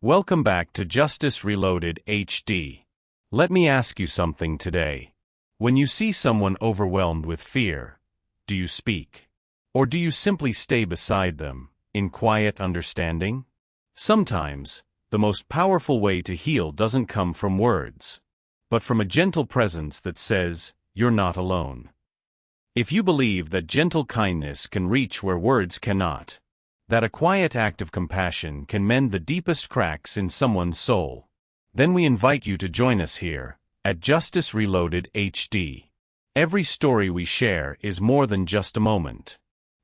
Welcome back to Justice Reloaded HD. Let me ask you something today. When you see someone overwhelmed with fear, do you speak? Or do you simply stay beside them, in quiet understanding? Sometimes, the most powerful way to heal doesn't come from words, but from a gentle presence that says, "You're not alone." If you believe that gentle kindness can reach where words cannot, that a quiet act of compassion can mend the deepest cracks in someone's soul, then we invite you to join us here, at Justice Reloaded HD. Every story we share is more than just a moment.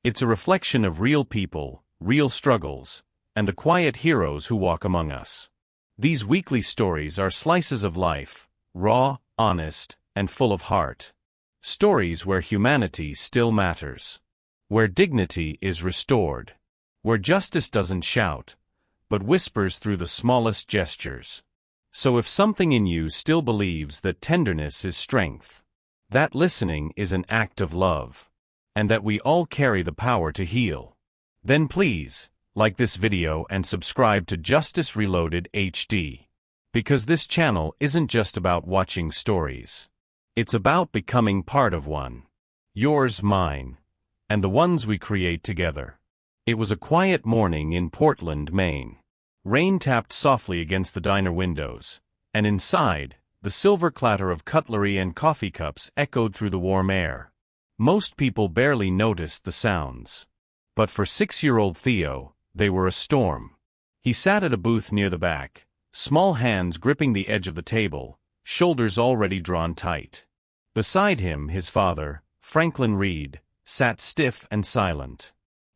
It's a reflection of real people, real struggles, and the quiet heroes who walk among us. These weekly stories are slices of life, raw, honest, and full of heart. Stories where humanity still matters, where dignity is restored, where justice doesn't shout, but whispers through the smallest gestures. So if something in you still believes that tenderness is strength, that listening is an act of love, and that we all carry the power to heal, then please, like this video and subscribe to Justice Reloaded HD. Because this channel isn't just about watching stories. It's about becoming part of one. Yours, mine, and the ones we create together. It was a quiet morning in Portland, Maine. Rain tapped softly against the diner windows, and inside, the silver clatter of cutlery and coffee cups echoed through the warm air. Most people barely noticed the sounds. But for 6-year-old Theo, they were a storm. He sat at a booth near the back, small hands gripping the edge of the table, shoulders already drawn tight. Beside him, his father, Franklin Reed, sat stiff and silent.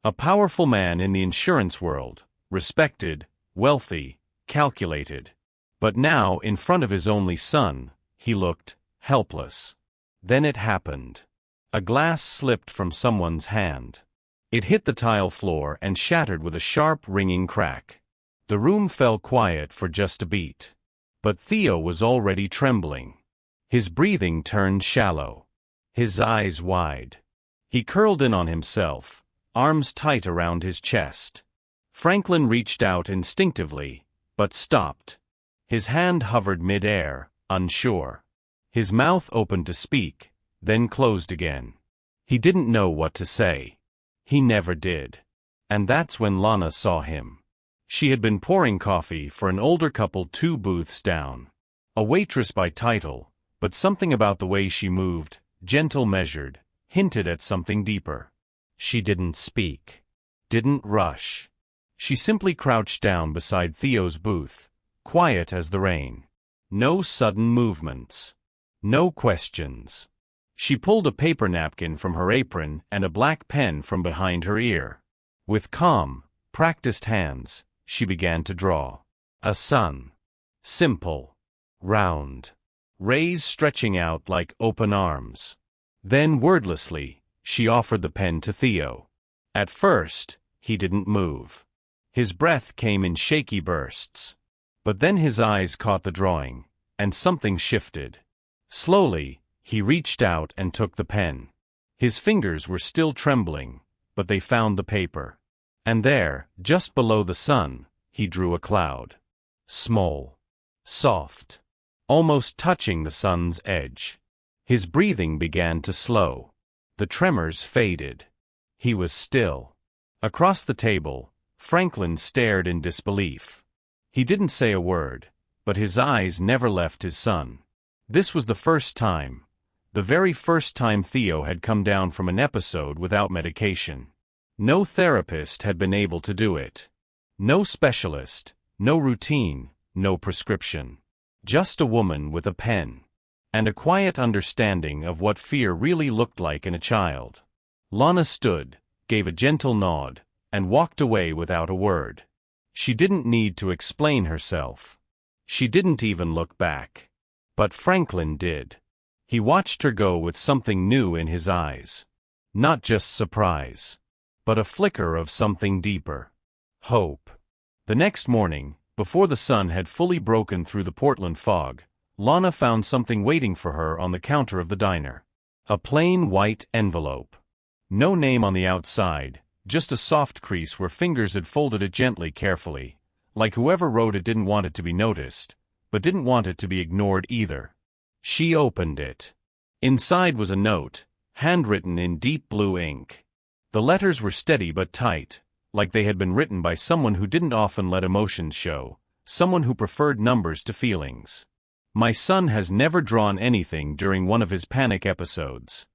A powerful man in the insurance world, respected, wealthy, calculated. But now, in front of his only son, he looked helpless. Then it happened. A glass slipped from someone's hand. It hit the tile floor and shattered with a sharp, ringing crack. The room fell quiet for just a beat. But Theo was already trembling. His breathing turned shallow. His eyes wide. He curled in on himself, arms tight around his chest. Franklin reached out instinctively, but stopped. His hand hovered mid-air, unsure. His mouth opened to speak, then closed again. He didn't know what to say. He never did. And that's when Lana saw him. She had been pouring coffee for an older couple 2 booths down. A waitress by title, but something about the way she moved, gentle, measured, hinted at something deeper. She didn't speak. Didn't rush. She simply crouched down beside Theo's booth, quiet as the rain. No sudden movements. No questions. She pulled a paper napkin from her apron and a black pen from behind her ear. With calm, practiced hands, she began to draw. A sun. Simple. Round. Rays stretching out like open arms. Then wordlessly, she offered the pen to Theo. At first, he didn't move. His breath came in shaky bursts. But then his eyes caught the drawing, and something shifted. Slowly, he reached out and took the pen. His fingers were still trembling, but they found the paper. And there, just below the sun, he drew a cloud. Small. Soft. Almost touching the sun's edge. His breathing began to slow. The tremors faded. He was still. Across the table, Franklin stared in disbelief. He didn't say a word, but his eyes never left his son. This was the first time. The very first time Theo had come down from an episode without medication. No therapist had been able to do it. No specialist, no routine, no prescription. Just a woman with a pen. And a quiet understanding of what fear really looked like in a child. Lana stood, gave a gentle nod, and walked away without a word. She didn't need to explain herself. She didn't even look back. But Franklin did. He watched her go with something new in his eyes. Not just surprise, but a flicker of something deeper. Hope. The next morning, before the sun had fully broken through the Portland fog, Lana found something waiting for her on the counter of the diner. A plain white envelope. No name on the outside, just a soft crease where fingers had folded it gently, carefully, like whoever wrote it didn't want it to be noticed, but didn't want it to be ignored either. She opened it. Inside was a note, handwritten in deep blue ink. The letters were steady but tight, like they had been written by someone who didn't often let emotions show, someone who preferred numbers to feelings. My son has never drawn anything during one of his panic episodes.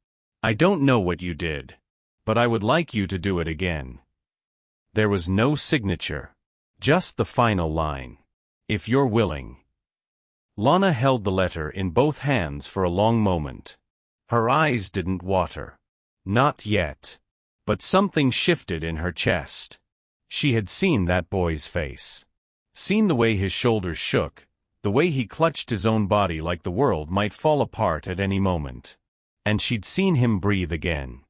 I don't know what you did, but I would like you to do it again. There was no signature. Just the final line. If you're willing. Lana held the letter in both hands for a long moment. Her eyes didn't water. Not yet. But something shifted in her chest. She had seen that boy's face. Seen the way his shoulders shook, the way he clutched his own body like the world might fall apart at any moment. And she'd seen him breathe again.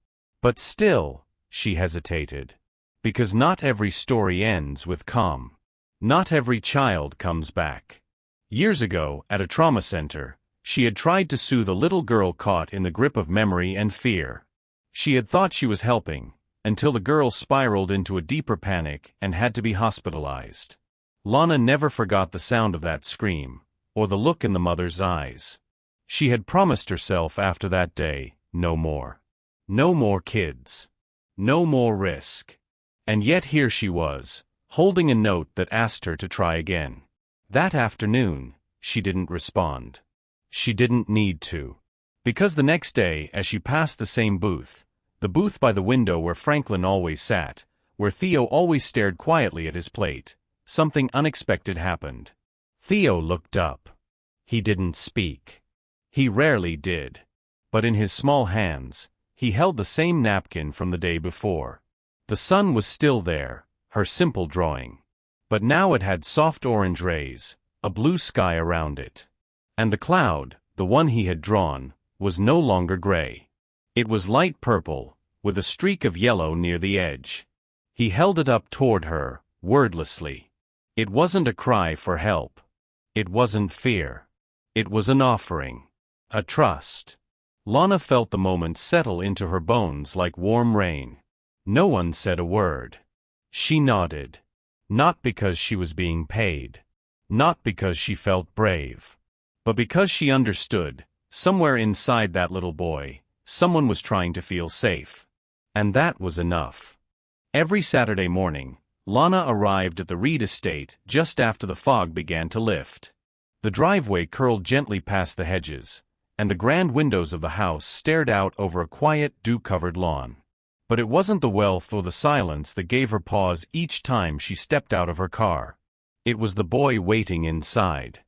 But still, she hesitated. Because not every story ends with calm. Not every child comes back. Years ago, at a trauma center, she had tried to soothe a little girl caught in the grip of memory and fear. She had thought she was helping, until the girl spiraled into a deeper panic and had to be hospitalized. Lana never forgot the sound of that scream, or the look in the mother's eyes. She had promised herself after that day, no more. No more kids. No more risk. And yet here she was, holding a note that asked her to try again. That afternoon, she didn't respond. She didn't need to. Because the next day, as she passed the same booth, the booth by the window where Franklin always sat, where Theo always stared quietly at his plate, something unexpected happened. Theo looked up. He didn't speak. He rarely did. But in his small hands, he held the same napkin from the day before. The sun was still there, her simple drawing. But now it had soft orange rays, a blue sky around it. And the cloud, the one he had drawn, was no longer gray. It was light purple, with a streak of yellow near the edge. He held it up toward her, wordlessly. It wasn't a cry for help. It wasn't fear. It was an offering. A trust. Lana felt the moment settle into her bones like warm rain. No one said a word. She nodded. Not because she was being paid. Not because she felt brave. But because she understood, somewhere inside that little boy, someone was trying to feel safe. And that was enough. Every Saturday morning, Lana arrived at the Reed estate just after the fog began to lift. The driveway curled gently past the hedges, and the grand windows of the house stared out over a quiet, dew-covered lawn. But it wasn't the wealth or the silence that gave her pause each time she stepped out of her car. It was the boy waiting inside.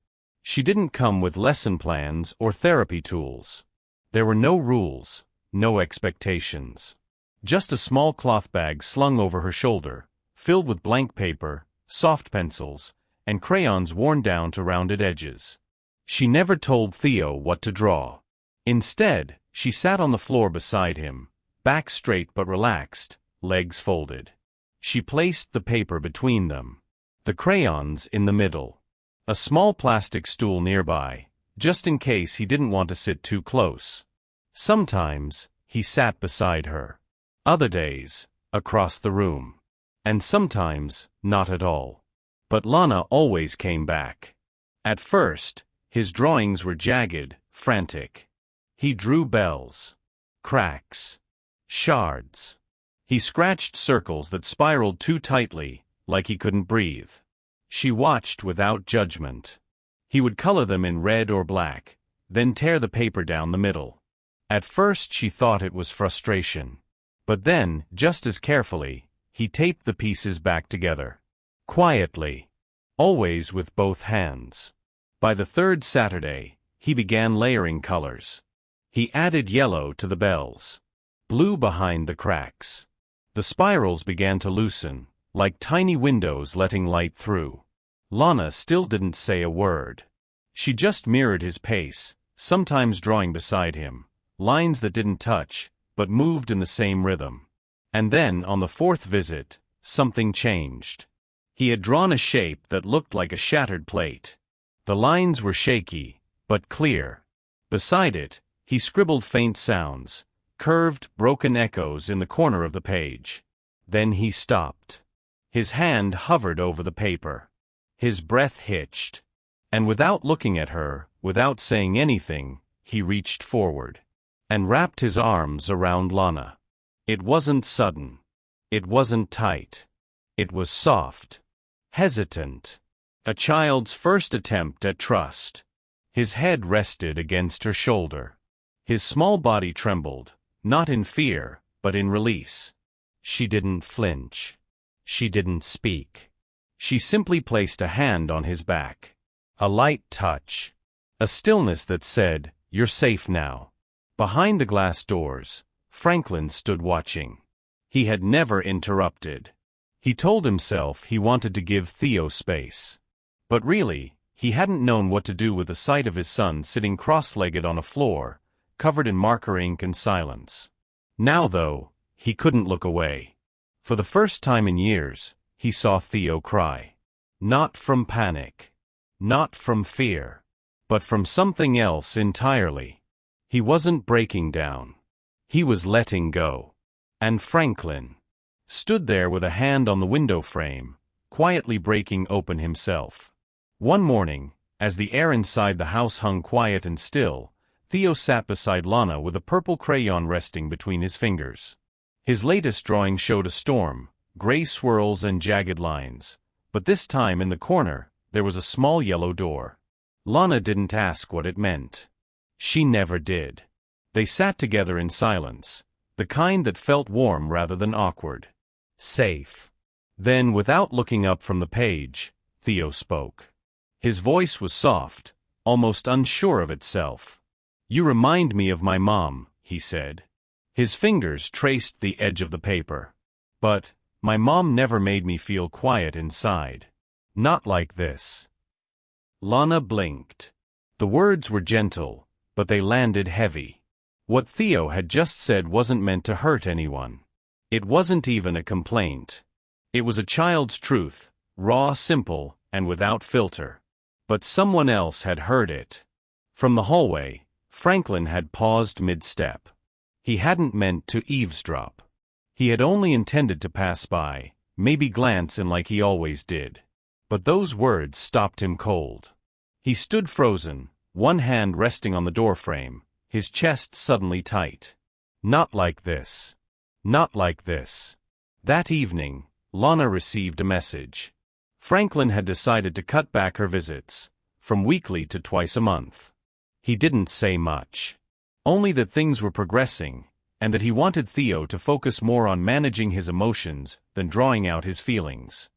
She didn't come with lesson plans or therapy tools. There were no rules, no expectations. Just a small cloth bag slung over her shoulder, filled with blank paper, soft pencils, and crayons worn down to rounded edges. She never told Theo what to draw. Instead, she sat on the floor beside him, back straight but relaxed, legs folded. She placed the paper between them. The crayons in the middle. A small plastic stool nearby, just in case he didn't want to sit too close. Sometimes, he sat beside her. Other days, across the room. And sometimes, not at all. But Lana always came back. At first, his drawings were jagged, frantic. He drew bells. Cracks. Shards. He scratched circles that spiraled too tightly, like he couldn't breathe. She watched without judgment. He would color them in red or black, then tear the paper down the middle. At first she thought it was frustration. But then, just as carefully, he taped the pieces back together. Quietly. Always with both hands. By the third Saturday, he began layering colors. He added yellow to the bells. Blue behind the cracks. The spirals began to loosen, like tiny windows letting light through. Lana still didn't say a word. She just mirrored his pace, sometimes drawing beside him, lines that didn't touch, but moved in the same rhythm. And then, on the fourth visit, something changed. He had drawn a shape that looked like a shattered plate. The lines were shaky, but clear. Beside it, he scribbled faint sounds, curved, broken echoes in the corner of the page. Then he stopped. His hand hovered over the paper. His breath hitched. And without looking at her, without saying anything, he reached forward and wrapped his arms around Lana. It wasn't sudden. It wasn't tight. It was soft. Hesitant. A child's first attempt at trust. His head rested against her shoulder. His small body trembled, not in fear, but in release. She didn't flinch. She didn't speak. She simply placed a hand on his back. A light touch. A stillness that said, "You're safe now." Behind the glass doors, Franklin stood watching. He had never interrupted. He told himself he wanted to give Theo space. But really, he hadn't known what to do with the sight of his son sitting cross-legged on a floor, covered in marker ink and silence. Now, though, he couldn't look away. For the first time in years, he saw Theo cry. Not from panic. Not from fear. But from something else entirely. He wasn't breaking down. He was letting go. And Franklin stood there with a hand on the window frame, quietly breaking open himself. One morning, as the air inside the house hung quiet and still, Theo sat beside Lana with a purple crayon resting between his fingers. His latest drawing showed a storm, gray swirls and jagged lines, but this time in the corner, there was a small yellow door. Lana didn't ask what it meant. She never did. They sat together in silence, the kind that felt warm rather than awkward. Safe. Then, without looking up from the page, Theo spoke. His voice was soft, almost unsure of itself. "You remind me of my mom," he said. His fingers traced the edge of the paper. "But, my mom never made me feel quiet inside. Not like this." Lana blinked. The words were gentle, but they landed heavy. What Theo had just said wasn't meant to hurt anyone. It wasn't even a complaint. It was a child's truth, raw, simple, and without filter. But someone else had heard it. From the hallway, Franklin had paused mid-step. He hadn't meant to eavesdrop. He had only intended to pass by, maybe glance in like he always did. But those words stopped him cold. He stood frozen, one hand resting on the doorframe, his chest suddenly tight. Not like this. Not like this. That evening, Lana received a message. Franklin had decided to cut back her visits, from weekly to twice a month. He didn't say much. Only that things were progressing, and that he wanted Theo to focus more on managing his emotions than drawing out his feelings.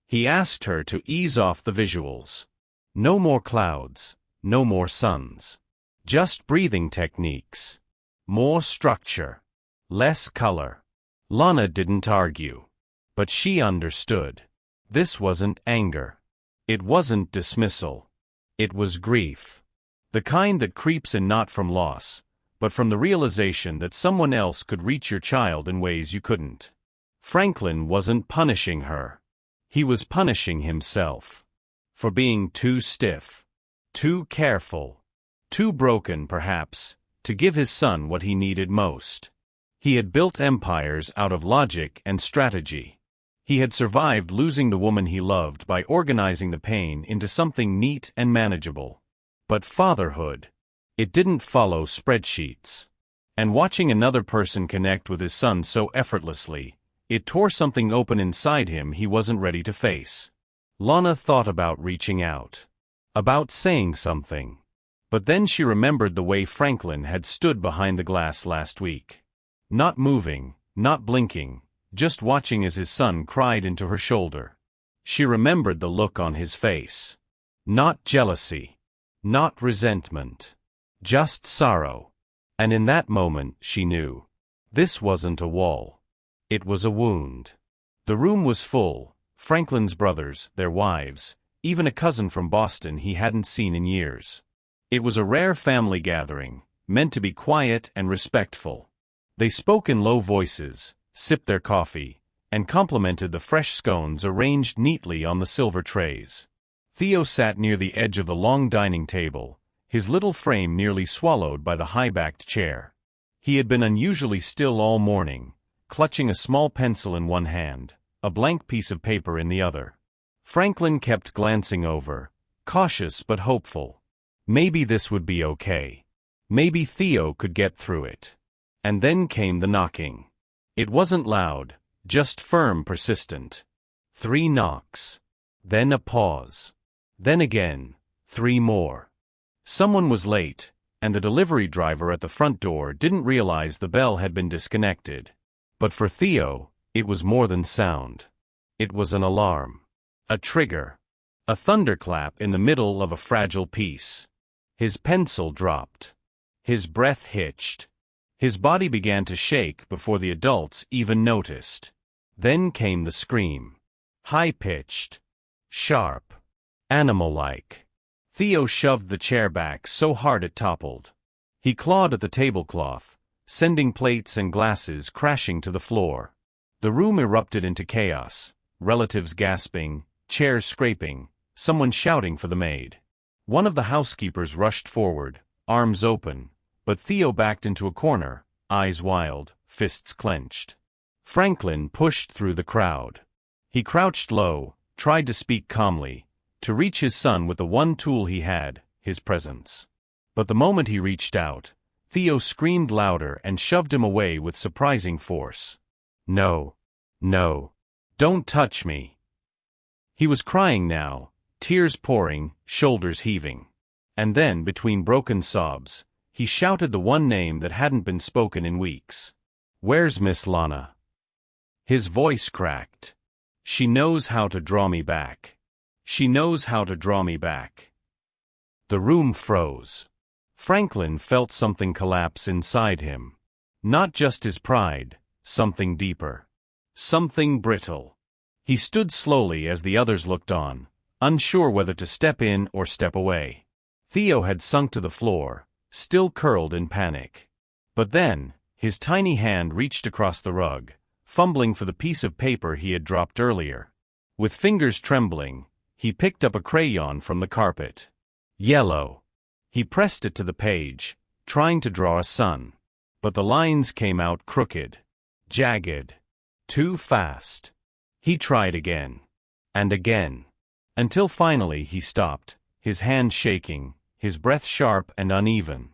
He asked her to ease off the visuals. No more clouds, no more suns. Just breathing techniques. More structure. Less color. Lana didn't argue. But she understood. This wasn't anger. It wasn't dismissal. It was grief. The kind that creeps in not from loss, but from the realization that someone else could reach your child in ways you couldn't. Franklin wasn't punishing her. He was punishing himself. For being too stiff. Too careful. Too broken, perhaps, to give his son what he needed most. He had built empires out of logic and strategy. He had survived losing the woman he loved by organizing the pain into something neat and manageable. But fatherhood, it didn't follow spreadsheets. And watching another person connect with his son so effortlessly, it tore something open inside him he wasn't ready to face. Lana thought about reaching out. About saying something. But then she remembered the way Franklin had stood behind the glass last week. Not moving, not blinking, just watching as his son cried into her shoulder. She remembered the look on his face. Not jealousy. Not resentment. Just sorrow. And in that moment she knew. This wasn't a wall. It was a wound. The room was full. Franklin's brothers, their wives, even a cousin from Boston he hadn't seen in years. It was a rare family gathering, meant to be quiet and respectful. They spoke in low voices, sipped their coffee, and complimented the fresh scones arranged neatly on the silver trays. Theo sat near the edge of the long dining table, his little frame nearly swallowed by the high-backed chair. He had been unusually still all morning, clutching a small pencil in one hand, a blank piece of paper in the other. Franklin kept glancing over, cautious but hopeful. Maybe this would be okay. Maybe Theo could get through it. And then came the knocking. It wasn't loud, just firm, persistent. 3 knocks. Then a pause. Then again, 3 more. Someone was late, and the delivery driver at the front door didn't realize the bell had been disconnected. But for Theo, it was more than sound. It was an alarm. A trigger. A thunderclap in the middle of a fragile piece. His pencil dropped. His breath hitched. His body began to shake before the adults even noticed. Then came the scream. High-pitched. Sharp. Animal-like. Theo shoved the chair back so hard it toppled. He clawed at the tablecloth, sending plates and glasses crashing to the floor. The room erupted into chaos, relatives gasping, chairs scraping, someone shouting for the maid. One of the housekeepers rushed forward, arms open, but Theo backed into a corner, eyes wild, fists clenched. Franklin pushed through the crowd. He crouched low, tried to speak calmly, to reach his son with the one tool he had, his presence. But the moment he reached out, Theo screamed louder and shoved him away with surprising force. No. No. Don't touch me. He was crying now, tears pouring, shoulders heaving. And then, between broken sobs, he shouted the one name that hadn't been spoken in weeks. Where's Miss Lana? His voice cracked. She knows how to draw me back. She knows how to draw me back. The room froze. Franklin felt something collapse inside him. Not just his pride, something deeper. Something brittle. He stood slowly as the others looked on, unsure whether to step in or step away. Theo had sunk to the floor, still curled in panic. But then, his tiny hand reached across the rug, fumbling for the piece of paper he had dropped earlier. With fingers trembling, he picked up a crayon from the carpet. Yellow. He pressed it to the page, trying to draw a sun. But the lines came out crooked, jagged, too fast. He tried again, and again, until finally he stopped, his hand shaking, his breath sharp and uneven.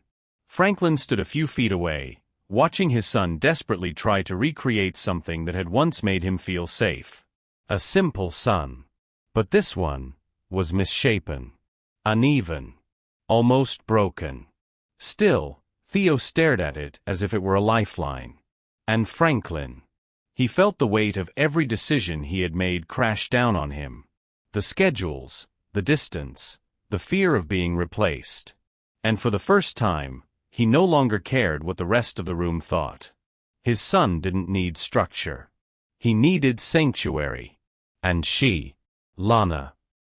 Franklin stood a few feet away, watching his son desperately try to recreate something that had once made him feel safe. A simple sun. But this one was misshapen, uneven, almost broken. Still, Theo stared at it as if it were a lifeline. And Franklin. He felt the weight of every decision he had made crash down on him. The schedules, the distance, the fear of being replaced. And for the first time, he no longer cared what the rest of the room thought. His son didn't need structure. He needed sanctuary. And she, Lana,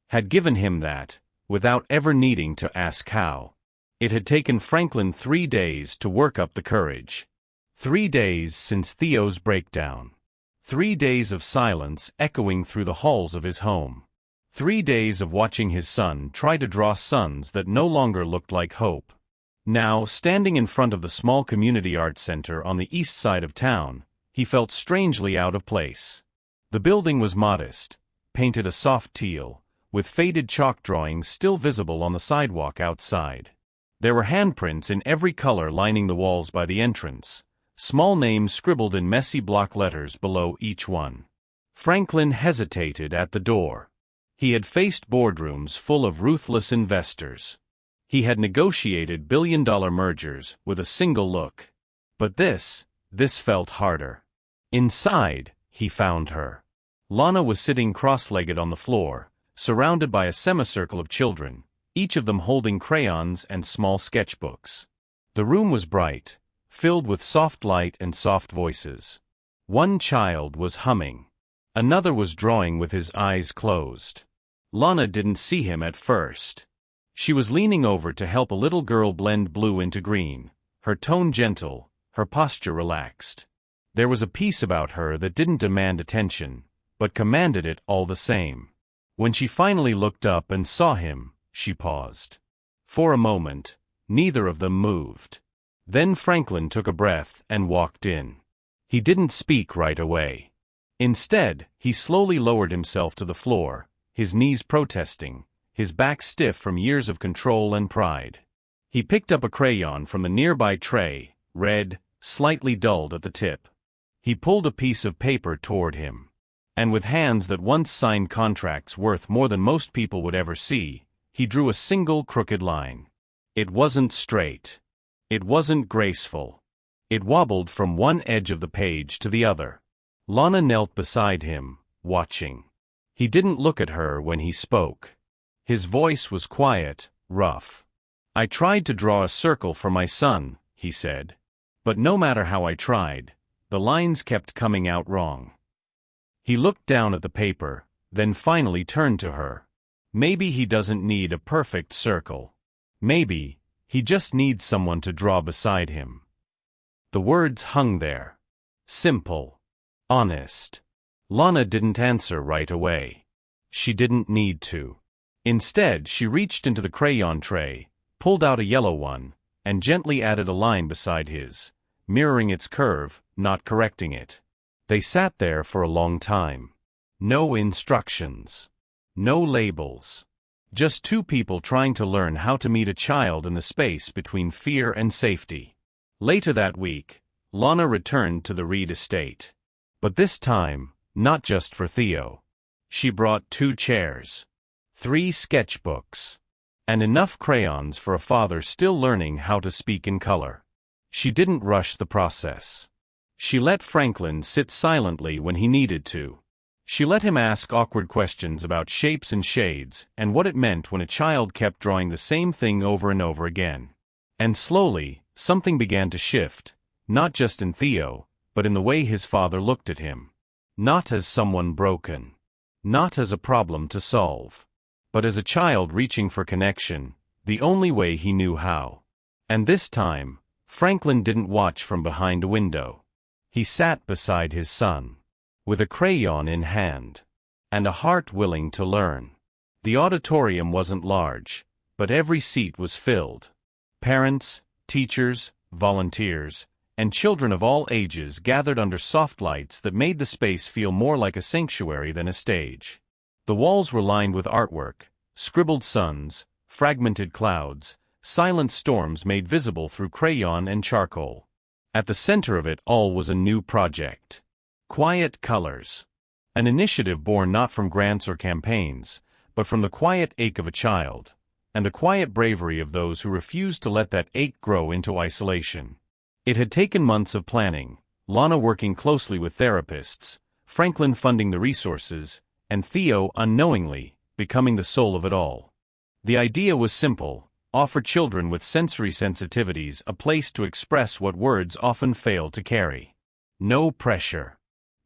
had given him that, without ever needing to ask how. It had taken Franklin 3 days to work up the courage. 3 days since Theo's breakdown. 3 days of silence echoing through the halls of his home. 3 days of watching his son try to draw suns that no longer looked like hope. Now, standing in front of the small community arts center on the east side of town, he felt strangely out of place. The building was modest, painted a soft teal, with faded chalk drawings still visible on the sidewalk outside. There were handprints in every color lining the walls by the entrance, small names scribbled in messy block letters below each one. Franklin hesitated at the door. He had faced boardrooms full of ruthless investors. He had negotiated billion-dollar mergers with a single look. But this felt harder. Inside, he found her. Lana was sitting cross-legged on the floor, surrounded by a semicircle of children, each of them holding crayons and small sketchbooks. The room was bright, filled with soft light and soft voices. One child was humming. Another was drawing with his eyes closed. Lana didn't see him at first. She was leaning over to help a little girl blend blue into green, her tone gentle, her posture relaxed. There was a peace about her that didn't demand attention, but commanded it all the same. When she finally looked up and saw him, she paused. For a moment, neither of them moved. Then Franklin took a breath and walked in. He didn't speak right away. Instead, he slowly lowered himself to the floor, his knees protesting, his back stiff from years of control and pride. He picked up a crayon from the nearby tray, red, slightly dulled at the tip. He pulled a piece of paper toward him. And with hands that once signed contracts worth more than most people would ever see, he drew a single crooked line. It wasn't straight. It wasn't graceful. It wobbled from one edge of the page to the other. Lana knelt beside him, watching. He didn't look at her when he spoke. His voice was quiet, rough. "I tried to draw a circle for my son," he said. "But no matter how I tried, the lines kept coming out wrong." He looked down at the paper, then finally turned to her. "Maybe he doesn't need a perfect circle. Maybe he just needs someone to draw beside him." The words hung there. Simple. Honest. Lana didn't answer right away. She didn't need to. Instead, she reached into the crayon tray, pulled out a yellow one, and gently added a line beside his, mirroring its curve, not correcting it. They sat there for a long time. No instructions. No labels. Just two people trying to learn how to meet a child in the space between fear and safety. Later that week, Lana returned to the Reed estate. But this time, not just for Theo. She brought 2 chairs, 3 sketchbooks, and enough crayons for a father still learning how to speak in color. She didn't rush the process. She let Franklin sit silently when he needed to. She let him ask awkward questions about shapes and shades and what it meant when a child kept drawing the same thing over and over again. And slowly, something began to shift, not just in Theo, but in the way his father looked at him. Not as someone broken. Not as a problem to solve. But as a child reaching for connection, the only way he knew how. And this time, Franklin didn't watch from behind a window. He sat beside his son, with a crayon in hand, and a heart willing to learn. The auditorium wasn't large, but every seat was filled. Parents, teachers, volunteers, and children of all ages gathered under soft lights that made the space feel more like a sanctuary than a stage. The walls were lined with artwork, scribbled suns, fragmented clouds, silent storms made visible through crayon and charcoal. At the center of it all was a new project. Quiet Colors. An initiative born not from grants or campaigns, but from the quiet ache of a child, and the quiet bravery of those who refused to let that ache grow into isolation. It had taken months of planning, Lana working closely with therapists, Franklin funding the resources, and Theo unknowingly becoming the soul of it all. The idea was simple: offer children with sensory sensitivities a place to express what words often fail to carry. No pressure.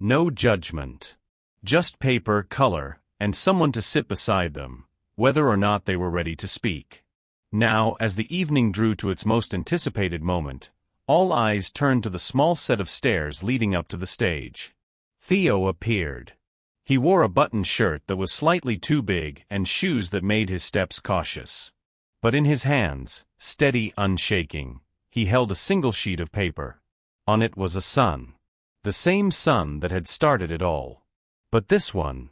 No judgment. Just paper, color, and someone to sit beside them, whether or not they were ready to speak. Now, as the evening drew to its most anticipated moment, all eyes turned to the small set of stairs leading up to the stage. Theo appeared. He wore a buttoned shirt that was slightly too big and shoes that made his steps cautious. But in his hands, steady, unshaking, he held a single sheet of paper. On it was a sun. The same sun that had started it all. But this one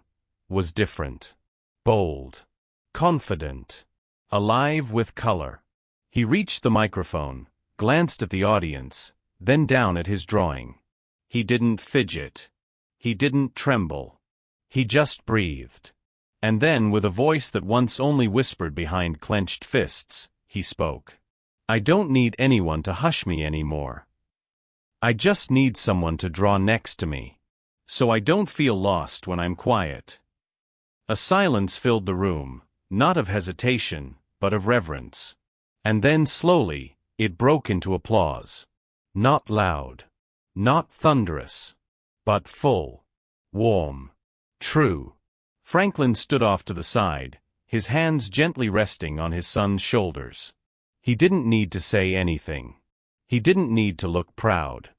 was different. Bold. Confident. Alive with color. He reached the microphone, glanced at the audience, then down at his drawing. He didn't fidget. He didn't tremble. He just breathed. And then, with a voice that once only whispered behind clenched fists, he spoke. "I don't need anyone to hush me anymore. I just need someone to draw next to me, so I don't feel lost when I'm quiet." A silence filled the room, not of hesitation, but of reverence. And then slowly, it broke into applause. Not loud. Not thunderous. But full. Warm. True. Franklin stood off to the side, his hands gently resting on his son's shoulders. He didn't need to say anything. He didn't need to look proud.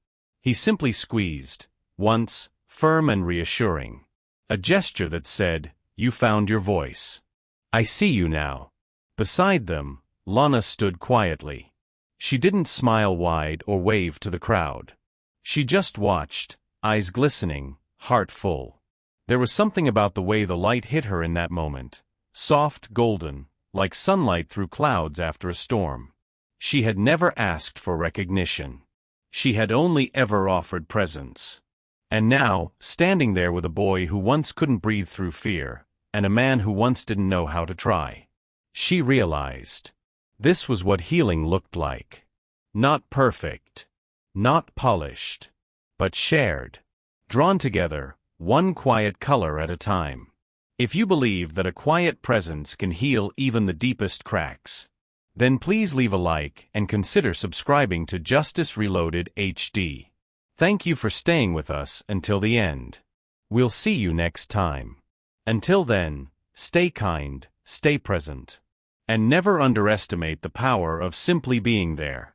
He simply squeezed, once, firm and reassuring. A gesture that said, "You found your voice. I see you now." Beside them, Lana stood quietly. She didn't smile wide or wave to the crowd. She just watched, eyes glistening, heart full. There was something about the way the light hit her in that moment, soft, golden, like sunlight through clouds after a storm. She had never asked for recognition. She had only ever offered presence. And now, standing there with a boy who once couldn't breathe through fear, and a man who once didn't know how to try, she realized. This was what healing looked like. Not perfect. Not polished. But shared. Drawn together, one quiet color at a time. If you believe that a quiet presence can heal even the deepest cracks, then please leave a like and consider subscribing to Justice Reloaded HD. Thank you for staying with us until the end. We'll see you next time. Until then, stay kind, stay present, and never underestimate the power of simply being there.